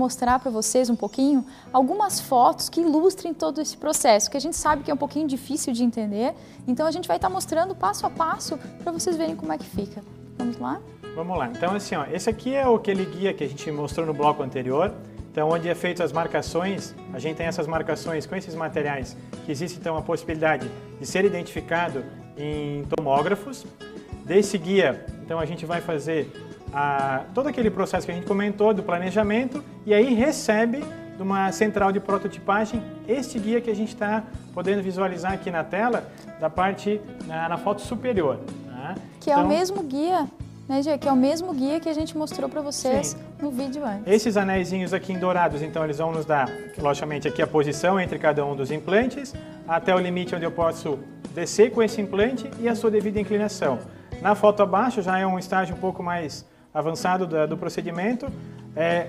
mostrar para vocês um pouquinho algumas fotos que ilustrem todo esse processo, que a gente sabe que é um pouquinho difícil de entender, então a gente vai estar mostrando passo a passo para vocês verem como é que fica. Vamos lá? Vamos lá. Então, assim, ó, esse aqui é aquele guia que a gente mostrou no bloco anterior. Então, onde é feito as marcações, a gente tem essas marcações com esses materiais, que existe então a possibilidade de ser identificado em tomógrafos. Desse guia, então a gente vai fazer todo aquele processo que a gente comentou do planejamento e aí recebe de uma central de prototipagem este guia que a gente está podendo visualizar aqui na tela, da parte na foto superior. Tá? Que então, é o mesmo guia, né, Gê? Que é o mesmo guia que a gente mostrou para vocês sim, no vídeo antes. Esses anéisinhos aqui em dourados, então eles vão nos dar, logicamente, aqui a posição entre cada um dos implantes, até o limite onde eu posso descer com esse implante e a sua devida inclinação. Na foto abaixo já é um estágio um pouco mais avançado do procedimento.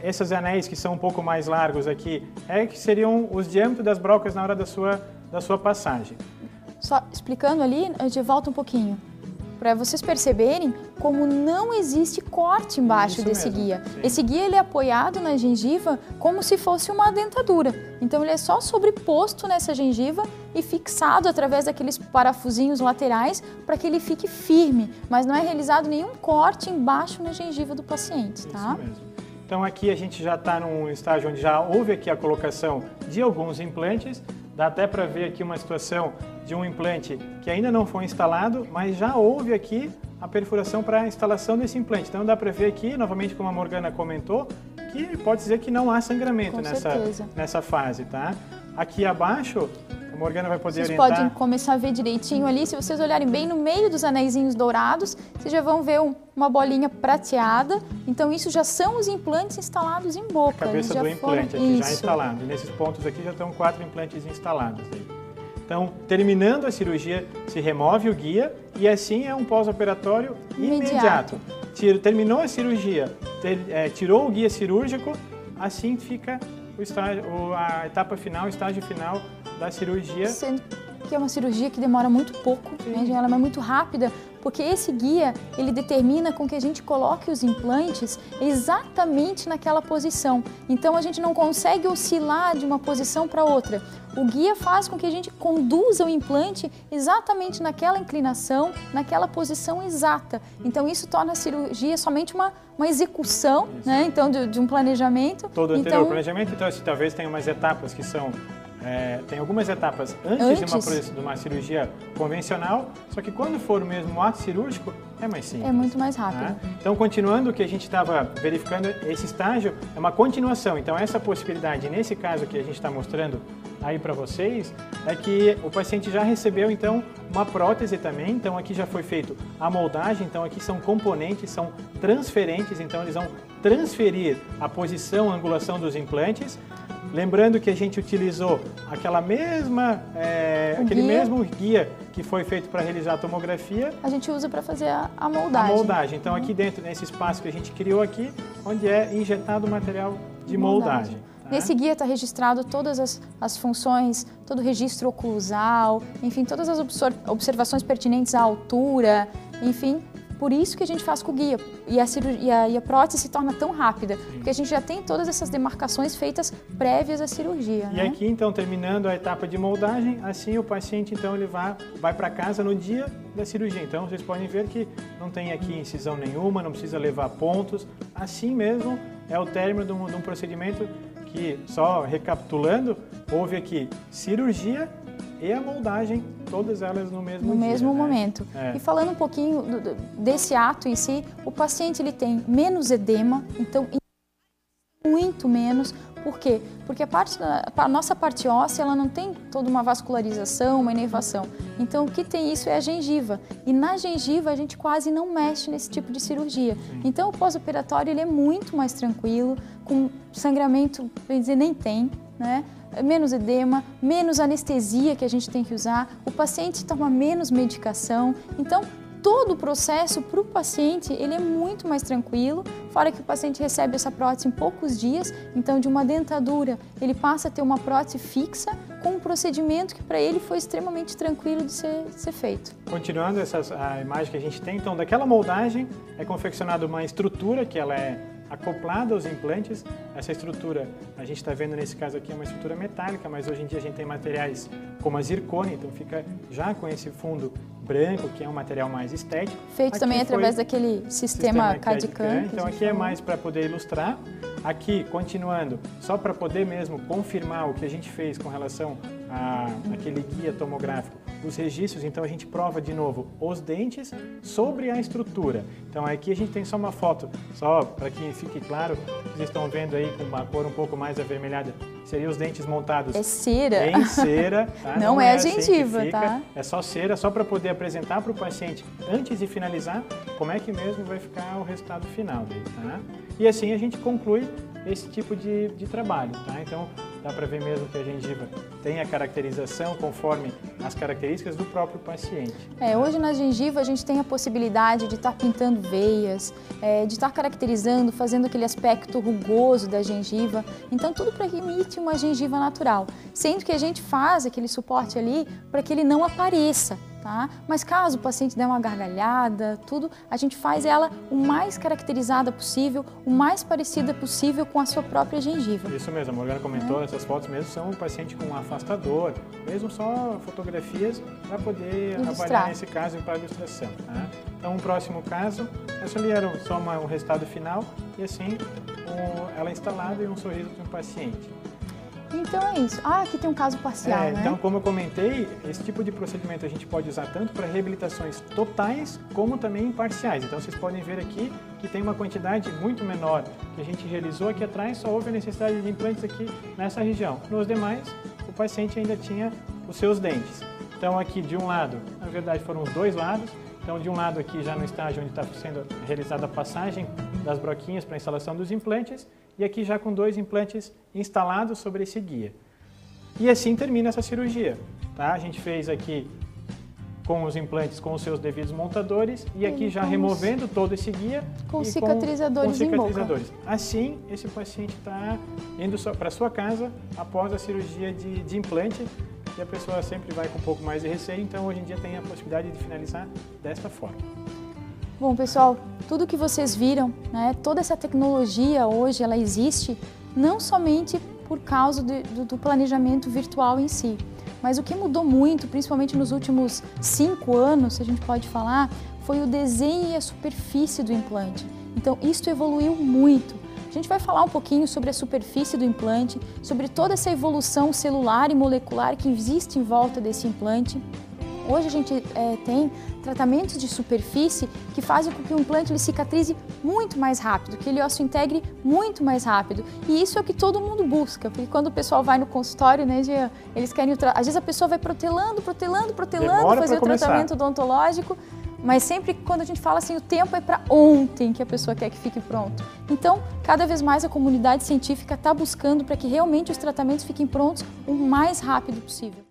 Esses anéis que são um pouco mais largos aqui, que seriam os diâmetros das brocas na hora da sua passagem. Só explicando ali, a gente volta um pouquinho, para vocês perceberem como não existe corte embaixo desse guia. Sim. Esse guia ele é apoiado na gengiva como se fosse uma dentadura. Então ele é só sobreposto nessa gengiva e fixado através daqueles parafusinhos laterais para que ele fique firme, mas não é realizado nenhum corte embaixo na gengiva do paciente, tá? Isso mesmo. Então aqui a gente já está num estágio onde já houve aqui a colocação de alguns implantes. Dá até para ver aqui uma situação de um implante que ainda não foi instalado, mas já houve aqui a perfuração para a instalação desse implante. Então dá para ver aqui, novamente como a Morgana comentou, que pode dizer que não há sangramento nessa fase, tá? Aqui abaixo, a Morgana vai poder orientar. Vocês podem começar a ver direitinho ali, se vocês olharem bem no meio dos anéisinhos dourados, vocês já vão ver uma bolinha prateada, então isso já são os implantes instalados em boca. A cabeça do implante aqui já instalado, e nesses pontos aqui já estão 4 implantes instalados. Então, terminando a cirurgia, se remove o guia e assim é um pós-operatório imediato. Terminou a cirurgia, tirou o guia cirúrgico, assim fica a etapa final, o estágio final da cirurgia. Sendo que é uma cirurgia que demora muito pouco, né? Ela é muito rápida, porque esse guia, ele determina com que a gente coloque os implantes exatamente naquela posição. Então a gente não consegue oscilar de uma posição para outra. O guia faz com que a gente conduza o implante exatamente naquela inclinação, naquela posição exata. Então isso torna a cirurgia somente uma execução, né? Então, de um planejamento. Todo anterior planejamento, então assim, talvez tenha umas etapas que são... tem algumas etapas antes de uma cirurgia convencional, só que quando for mesmo o ato cirúrgico, é mais simples. É muito mais rápido. Tá? Então, continuando o que a gente estava verificando, esse estágio é uma continuação. Então, essa possibilidade, nesse caso que a gente está mostrando aí para vocês, é que o paciente já recebeu, então, uma prótese também. Então, aqui já foi feito a moldagem. Então, aqui são componentes, são transferentes. Então, eles vão transferir a posição, a angulação dos implantes. Lembrando que a gente utilizou aquele mesmo guia que foi feito para realizar a tomografia. A gente usa para fazer a moldagem. A moldagem. Então, aqui dentro, nesse espaço que a gente criou aqui, onde é injetado o material de moldagem. Tá? Nesse guia está registrado todas as funções, todo o registro oclusal, enfim, todas as observações pertinentes à altura, enfim. Por isso que a gente faz com o guia e a prótese se torna tão rápida, porque a gente já tem todas essas demarcações feitas prévias à cirurgia. E aqui, então, terminando a etapa de moldagem, assim o paciente, então, ele vai para casa no dia da cirurgia. Então, vocês podem ver que não tem aqui incisão nenhuma, não precisa levar pontos. Assim mesmo é o término de um procedimento que, só recapitulando, houve aqui cirurgia e a moldagem, todas elas no mesmo dia. No mesmo momento. E falando um pouquinho desse ato em si, o paciente ele tem menos edema, então muito menos. Por quê? Porque a nossa parte óssea ela não tem toda uma vascularização, uma inervação. Então o que tem isso é a gengiva. E na gengiva a gente quase não mexe nesse tipo de cirurgia. Então o pós-operatório ele é muito mais tranquilo, com sangramento, bem dizer, nem tem, né? Menos edema, menos anestesia que a gente tem que usar, o paciente toma menos medicação, então todo o processo para o paciente ele é muito mais tranquilo, fora que o paciente recebe essa prótese em poucos dias, então de uma dentadura ele passa a ter uma prótese fixa com um procedimento que para ele foi extremamente tranquilo de ser feito. Continuando a imagem que a gente tem, então daquela moldagem é confeccionada uma estrutura que ela é acoplada aos implantes. Essa estrutura, a gente está vendo nesse caso aqui, é uma estrutura metálica, mas hoje em dia a gente tem materiais como a zircônia, então fica já com esse fundo branco, que é um material mais estético. Feito aqui também através daquele sistema CAD/CAM. Então aqui é mais para poder ilustrar. Aqui, continuando, só para poder mesmo confirmar o que a gente fez com relação àquele guia tomográfico, os registros, então a gente prova de novo os dentes sobre a estrutura. Então aqui a gente tem só uma foto, só para que fique claro, vocês estão vendo aí com uma cor um pouco mais avermelhada, seriam os dentes montados em cera, tá? Não é a gengiva, assim tá? É só cera, só para poder apresentar para o paciente, antes de finalizar, como é que mesmo vai ficar o resultado final dele, tá? E assim a gente conclui esse tipo de trabalho, tá? Então dá para ver mesmo que a gengiva tem a caracterização conforme as características do próprio paciente. Hoje na gengiva a gente tem a possibilidade de estar pintando veias, de estar caracterizando, fazendo aquele aspecto rugoso da gengiva. Então tudo para que imite uma gengiva natural, sendo que a gente faz aquele suporte ali para que ele não apareça. Tá? Mas caso o paciente dê uma gargalhada, tudo, a gente faz ela o mais caracterizada possível, o mais parecida possível com a sua própria gengiva. Isso mesmo, a Morgana comentou, essas fotos mesmo são o paciente com um afastador, mesmo só fotografias para poder avaliar nesse caso para ilustração. Tá? Então, um próximo caso, essa ali era só um resultado final e assim ela é instalada e um sorriso para o paciente. Então é isso. Aqui tem um caso parcial, né? Então, como eu comentei, esse tipo de procedimento a gente pode usar tanto para reabilitações totais, como também parciais. Então, vocês podem ver aqui que tem uma quantidade muito menor que a gente realizou aqui atrás, só houve a necessidade de implantes aqui nessa região. Nos demais, o paciente ainda tinha os seus dentes. Então, aqui de um lado, na verdade foram os dois lados. Então, de um lado aqui já no estágio onde está sendo realizada a passagem das broquinhas para a instalação dos implantes, e aqui já com 2 implantes instalados sobre esse guia. E assim termina essa cirurgia. Tá? A gente fez aqui com os implantes com os seus devidos montadores e aqui já removendo todo esse guia. Com cicatrizadores em boca. Assim, esse paciente está indo para sua casa após a cirurgia de implante. E a pessoa sempre vai com um pouco mais de receio, então hoje em dia tem a possibilidade de finalizar desta forma. Bom, pessoal, tudo que vocês viram, né, toda essa tecnologia hoje, ela existe não somente por causa do planejamento virtual em si, mas o que mudou muito, principalmente nos últimos 5 anos, se a gente pode falar, foi o desenho e a superfície do implante. Então, isso evoluiu muito. A gente vai falar um pouquinho sobre a superfície do implante, sobre toda essa evolução celular e molecular que existe em volta desse implante. Hoje a gente tem tratamentos de superfície que fazem com que o implante ele cicatrize muito mais rápido, que ele osso integre muito mais rápido. E isso é o que todo mundo busca, porque quando o pessoal vai no consultório, né, Jean, eles querem às vezes a pessoa vai protelando, fazer o tratamento odontológico, mas sempre quando a gente fala assim, o tempo é para ontem que a pessoa quer que fique pronto. Então, cada vez mais a comunidade científica está buscando para que realmente os tratamentos fiquem prontos o mais rápido possível.